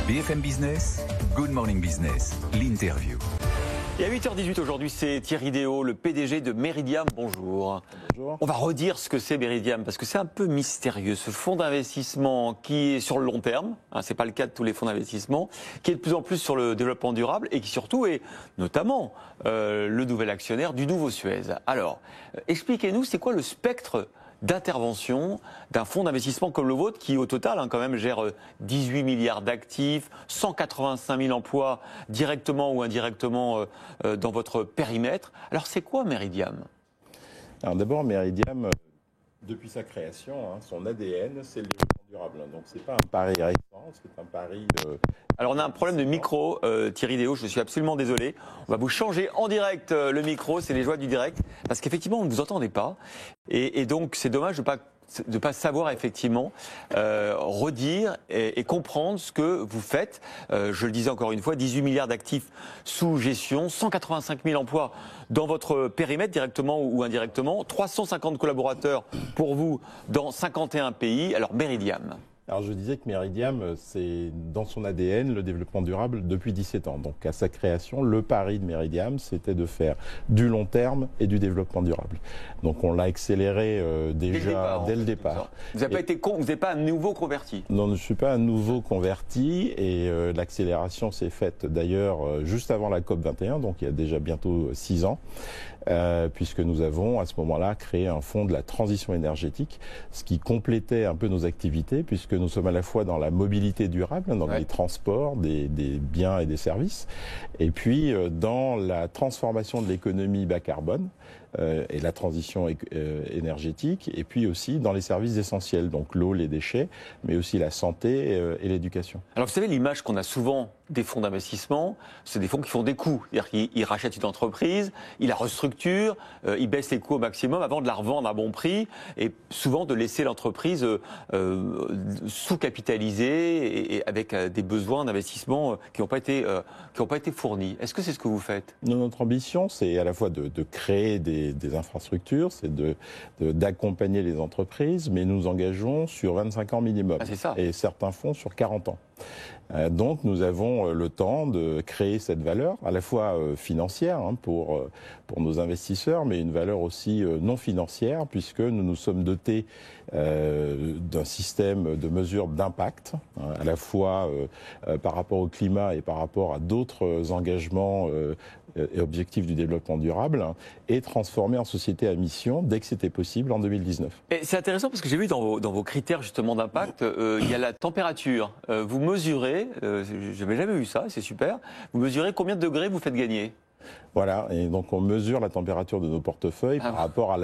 BFM Business, Good Morning Business, l'interview. Et à 8h18 aujourd'hui, c'est Thierry Déaut, le PDG de Meridiam. Bonjour. Bonjour. On va redire ce que c'est Meridiam, parce que c'est un peu mystérieux. Ce fonds d'investissement qui est sur le long terme, ce n'est pas le cas de tous les fonds d'investissement, qui est de plus en plus sur le développement durable et qui surtout est notamment le nouvel actionnaire du nouveau Suez. Alors, expliquez-nous, c'est quoi le spectre d'intervention d'un fonds d'investissement comme le vôtre qui, au total, quand même, gère 18 milliards d'actifs, 185 000 emplois directement ou indirectement dans votre périmètre. Alors, c'est quoi Meridiam ? Alors d'abord, Meridiam, depuis sa création, son ADN, c'est le développement durable. Donc, c'est pas un pari récent, c'est un pari... Alors, on a un problème de micro, Thierry Déaut, je suis absolument désolé. On va vous changer en direct le micro, c'est les joies du direct, parce qu'effectivement, on ne vous entendait pas. Et donc, c'est dommage de ne pas savoir effectivement redire et comprendre ce que vous faites. Je le disais encore une fois, 18 milliards d'actifs sous gestion, 185 000 emplois dans votre périmètre, directement ou indirectement, 350 collaborateurs pour vous dans 51 pays. Alors, Meridiam. Alors je disais que Meridiam, c'est dans son ADN le développement durable depuis 17 ans. Donc à sa création, le pari de Meridiam, c'était de faire du long terme et du développement durable. Donc on l'a accéléré déjà dès le départ. Vous n'êtes pas un nouveau converti? Non, je ne suis pas un nouveau converti et l'accélération s'est faite d'ailleurs juste avant la COP21, donc il y a déjà bientôt 6 ans. Puisque nous avons à ce moment-là créé un fonds de la transition énergétique, ce qui complétait un peu nos activités, puisque nous sommes à la fois dans la mobilité durable, donc les transports, des biens et des services, et puis dans la transformation de l'économie bas carbone et la transition énergétique, et puis aussi dans les services essentiels, donc l'eau, les déchets, mais aussi la santé et l'éducation. Alors vous savez, l'image qu'on a souvent des fonds d'investissement, c'est des fonds qui font des coûts. C'est-à-dire qu'ils rachètent une entreprise, ils la restructurent, ils baissent les coûts au maximum avant de la revendre à bon prix et souvent de laisser l'entreprise sous-capitalisée et avec des besoins d'investissement qui n'ont pas été fournis. Est-ce que c'est ce que vous faites ? Notre ambition, c'est à la fois de créer des infrastructures, c'est d'accompagner les entreprises, mais nous engageons sur 25 ans minimum. C'est ça. Et certains fonds sur 40 ans. Donc nous avons le temps de créer cette valeur, à la fois financière pour nos investisseurs, mais une valeur aussi non financière, puisque nous nous sommes dotés d'un système de mesure d'impact, à la fois par rapport au climat et par rapport à d'autres engagements et objectifs du développement durable, et transformer en société à mission dès que c'était possible en 2019. Et c'est intéressant parce que j'ai vu dans vos critères justement d'impact, il y a la température. Vous mesurez, je n'avais jamais vu ça, c'est super, vous mesurez combien de degrés vous faites gagner ? Voilà, et donc on mesure la température de nos portefeuilles par rapport à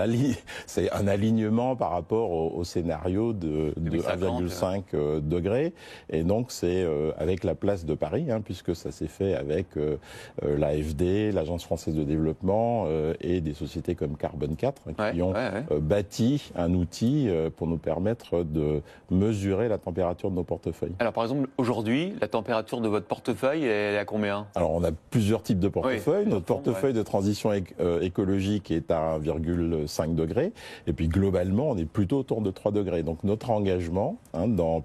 c'est un alignement par rapport au scénario de 1,5 degrés, et donc c'est avec la place de Paris, puisque ça s'est fait avec l'AFD, l'Agence française de développement et des sociétés comme Carbone 4 qui ont bâti un outil pour nous permettre de mesurer la température de nos portefeuilles. Alors par exemple, aujourd'hui, la température de votre portefeuille, elle est à combien ? Alors on a plusieurs types de portefeuilles. Notre portefeuille de transition écologique est à 1,5 degré. Et puis globalement, on est plutôt autour de 3 degrés. Donc notre engagement,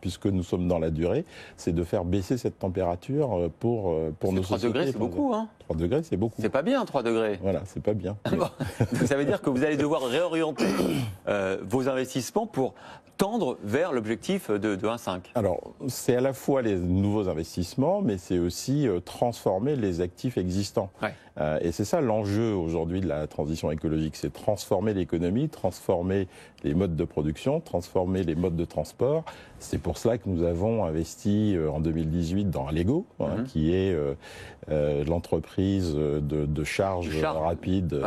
puisque nous sommes dans la durée, c'est de faire baisser cette température pour nos 3 sociétés. degrés, c'est beaucoup. 3 degrés, c'est beaucoup. C'est pas bien, 3 degrés. Voilà, c'est pas bien. Bon. Donc ça veut dire que vous allez devoir réorienter vos investissements pour tendre vers l'objectif de 1,5. Alors, c'est à la fois les nouveaux investissements, mais c'est aussi transformer les actifs existants. Et c'est ça l'enjeu aujourd'hui de la transition écologique, c'est transformer l'économie, transformer les modes de production, transformer les modes de transport. C'est pour cela que nous avons investi en 2018 dans Allego, qui est l'entreprise de charge rapide.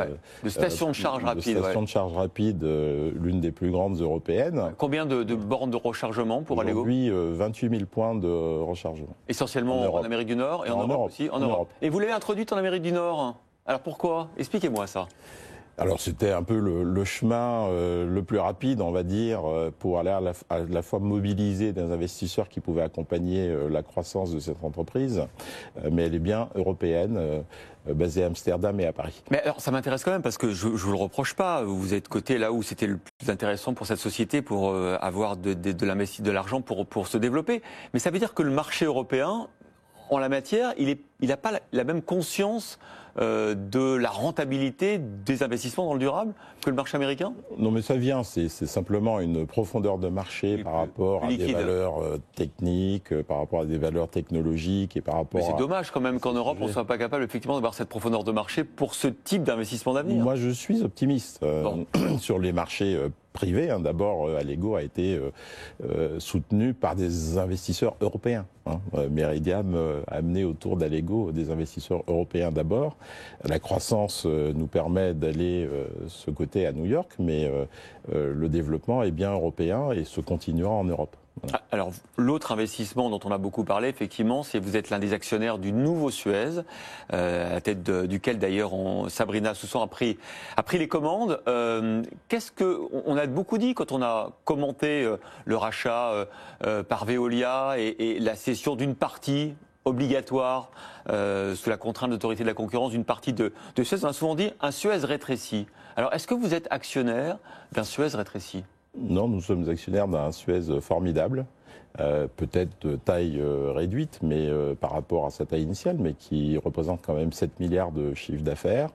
De station de charge rapide. De station de charge rapide, l'une des plus grandes européennes. Combien de bornes de rechargement pour Allego ? Aujourd'hui, 28 000 points de rechargement. Essentiellement en Amérique du Nord et en Europe aussi. En Europe. Et vous l'avez introduite en Amérique du Nord. Alors pourquoi ? Expliquez-moi ça. Alors c'était un peu le chemin le plus rapide, on va dire, pour aller à la fois mobiliser des investisseurs qui pouvaient accompagner la croissance de cette entreprise, mais elle est bien européenne, basée à Amsterdam et à Paris. Mais alors ça m'intéresse quand même parce que je vous le reproche pas, vous êtes coté là où c'était le plus intéressant pour cette société pour avoir de l'argent pour se développer. Mais ça veut dire que le marché européen en la matière, il n'a pas la même conscience de la rentabilité des investissements dans le durable que le marché américain? Non, mais ça vient, c'est simplement une profondeur de marché par rapport à des valeurs techniques, par rapport à des valeurs technologiques et par rapport mais c'est dommage quand même qu'en Europe, on ne soit pas capable effectivement d'avoir cette profondeur de marché pour ce type d'investissement d'avenir. Moi, je suis optimiste sur les marchés privés. D'abord, Allego a été soutenu par des investisseurs européens. Meridiam a amené autour d'Allego des investisseurs européens d'abord. La croissance nous permet d'aller ce côté à New York, mais le développement est bien européen et se continuera en Europe. Voilà. Alors, l'autre investissement dont on a beaucoup parlé, effectivement, c'est vous êtes l'un des actionnaires du nouveau Suez, à la tête duquel d'ailleurs Sabrina Soussan a pris les commandes. Qu'est-ce que on a beaucoup dit quand on a commenté le rachat par Veolia et la cession d'une partie obligatoire sous la contrainte de l'autorité de la concurrence d'une partie de Suez. On a souvent dit un Suez rétréci. Alors, est-ce que vous êtes actionnaire d'un Suez rétréci ? Non, nous sommes actionnaires d'un Suez formidable, peut-être de taille réduite, mais par rapport à sa taille initiale, mais qui représente quand même 7 milliards de chiffre d'affaires,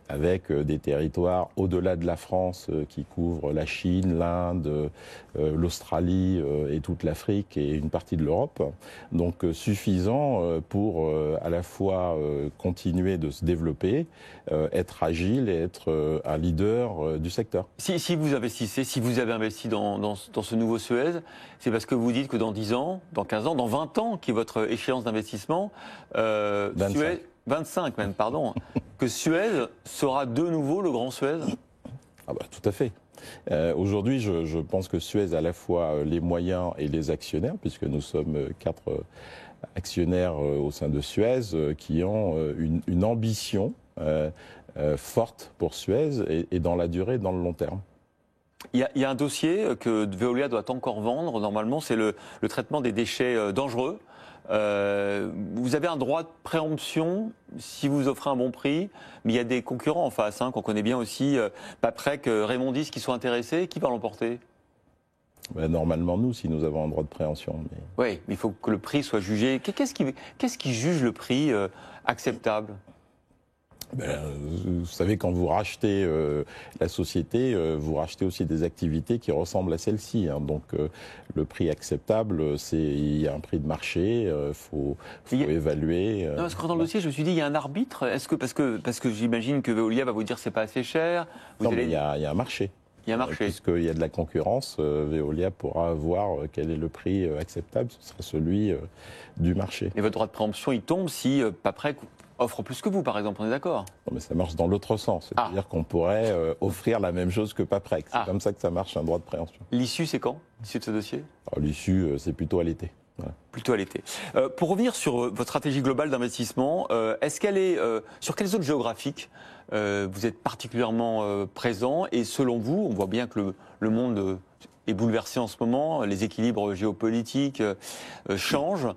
avec des territoires au-delà de la France qui couvrent la Chine, l'Inde, l'Australie et toute l'Afrique et une partie de l'Europe. Donc suffisant pour à la fois continuer de se développer, être agile et être un leader du secteur. Si vous investissez, si vous avez investi dans ce nouveau Suez, c'est parce que vous dites que dans 10 ans, dans 15 ans, dans 20 ans, qui est votre échéance d'investissement, 25 même, pardon, que Suez sera de nouveau le grand Suez? Ah bah, tout à fait. Aujourd'hui, je pense que Suez a à la fois les moyens et les actionnaires, puisque nous sommes 4 actionnaires au sein de Suez qui ont une ambition forte pour Suez et dans la durée, dans le long terme. Il y a un dossier que Veolia doit encore vendre, normalement, c'est le traitement des déchets dangereux. Vous avez un droit de préemption si vous offrez un bon prix, mais il y a des concurrents en face, qu'on connaît bien aussi, Paprec, Raymondis, qui sont intéressés. Qui va l'emporter? Normalement, nous, si nous avons un droit de préemption. Mais... Oui, mais il faut que le prix soit jugé. Qu'est-ce qui juge le prix acceptable? Vous savez, quand vous rachetez la société, vous rachetez aussi des activités qui ressemblent à celle-ci. Donc, le prix acceptable, il y a un prix de marché, faut évaluer. Non, parce que dans le dossier, je me suis dit, il y a un arbitre. Est-ce que parce que j'imagine que Veolia va vous dire c'est pas assez cher. Non, mais il y a un marché. Il y a un marché. Puisqu'il y a de la concurrence, Veolia pourra voir quel est le prix acceptable. Ce sera celui du marché. Et votre droit de préemption, il tombe si Paprec offre plus que vous, par exemple, on est d'accord? Non, mais ça marche dans l'autre sens. C'est-à-dire qu'on pourrait offrir la même chose que Paprec. C'est comme ça que ça marche, un droit de préemption. L'issue, c'est quand? L'issue de ce dossier? L'issue, c'est plutôt à l'été. Voilà. Plutôt à l'été. Pour revenir sur votre stratégie globale d'investissement, est-ce qu'elle est sur quelles zones géographiques vous êtes particulièrement présent? Et selon vous, on voit bien que le monde est bouleversé en ce moment, les équilibres géopolitiques changent.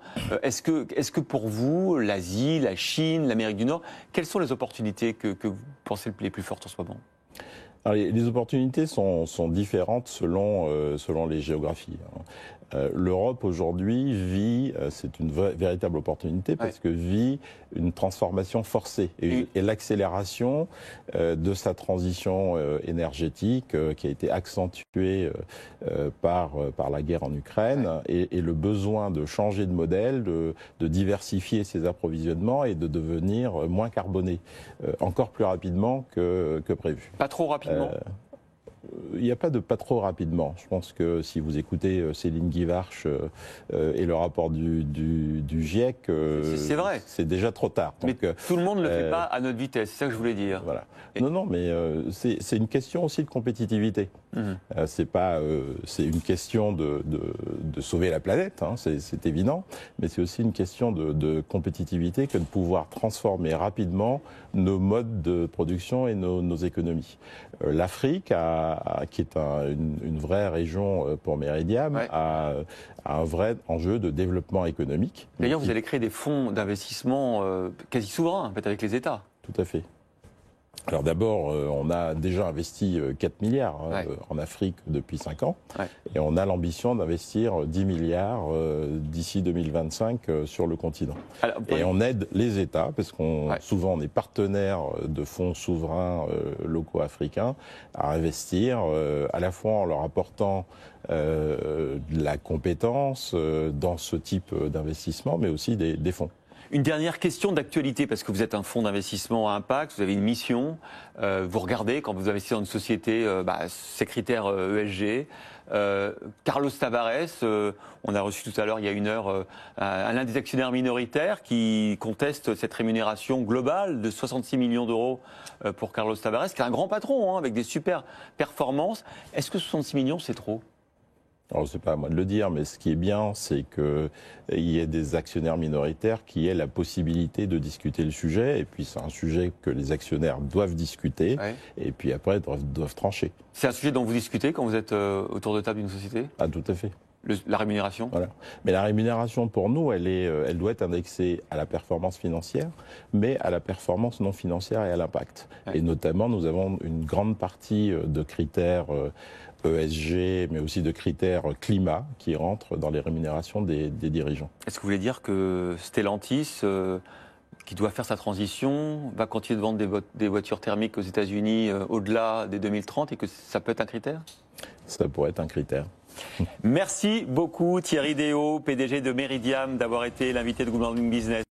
Est-ce que pour vous, l'Asie, la Chine, l'Amérique du Nord, quelles sont les opportunités que vous pensez les plus fortes en ce moment? Alors, les opportunités sont différentes selon les géographies. L'Europe aujourd'hui vit, c'est une véritable opportunité parce que vit une transformation forcée et l'accélération de sa transition énergétique qui a été accentuée par la guerre en Ukraine et le besoin de changer de modèle, de diversifier ses approvisionnements et de devenir moins carboné encore plus rapidement que prévu. Pas trop rapidement? Il n'y a pas de pas trop rapidement. Je pense que si vous écoutez Céline Guivarch et le rapport du GIEC, c'est vrai. C'est déjà trop tard. Mais donc, tout le monde ne le fait pas à notre vitesse, c'est ça que je voulais dire. Voilà. Non, mais c'est une question aussi de compétitivité. C'est une question de sauver la planète, c'est évident, mais c'est aussi une question de compétitivité que de pouvoir transformer rapidement nos modes de production et nos économies. L'Afrique, qui est une vraie région pour Meridiam, a un vrai enjeu de développement économique. D'ailleurs, vous allez créer des fonds d'investissement quasi souverains, en fait, avec les États. Tout à fait. Alors d'abord, on a déjà investi 4 milliards en Afrique depuis 5 ans, et on a l'ambition d'investir 10 milliards d'ici 2025 sur le continent. Alors, et on aide les États, parce qu'on souvent on est partenaire de fonds souverains locaux africains, à investir à la fois en leur apportant de la compétence dans ce type d'investissement, mais aussi des fonds. Une dernière question d'actualité, parce que vous êtes un fonds d'investissement à impact, vous avez une mission, vous regardez quand vous investissez dans une société ces critères ESG. Carlos Tavares, on a reçu tout à l'heure, il y a une heure, l'un des actionnaires minoritaires qui conteste cette rémunération globale de 66 millions d'euros pour Carlos Tavares, qui est un grand patron avec des super performances. Est-ce que 66 millions, c'est trop ? Alors, c'est pas à moi de le dire, mais ce qui est bien, c'est qu'il y ait des actionnaires minoritaires qui aient la possibilité de discuter le sujet. Et puis, c'est un sujet que les actionnaires doivent discuter. Et puis après, doivent trancher. C'est un sujet dont vous discutez quand vous êtes autour de table d'une société ? Ah, tout à fait. La rémunération ? Voilà. Mais la rémunération, pour nous, elle doit être indexée à la performance financière, mais à la performance non financière et à l'impact. Et notamment, nous avons une grande partie de critères ESG, mais aussi de critères climat qui rentrent dans les rémunérations des dirigeants. Est-ce que vous voulez dire que Stellantis, qui doit faire sa transition, va continuer de vendre des voitures thermiques aux États-Unis au-delà des 2030 et que ça peut être un critère ? Ça pourrait être un critère. Merci beaucoup Thierry Déaut, PDG de Meridiam, d'avoir été l'invité de Good Morning Business.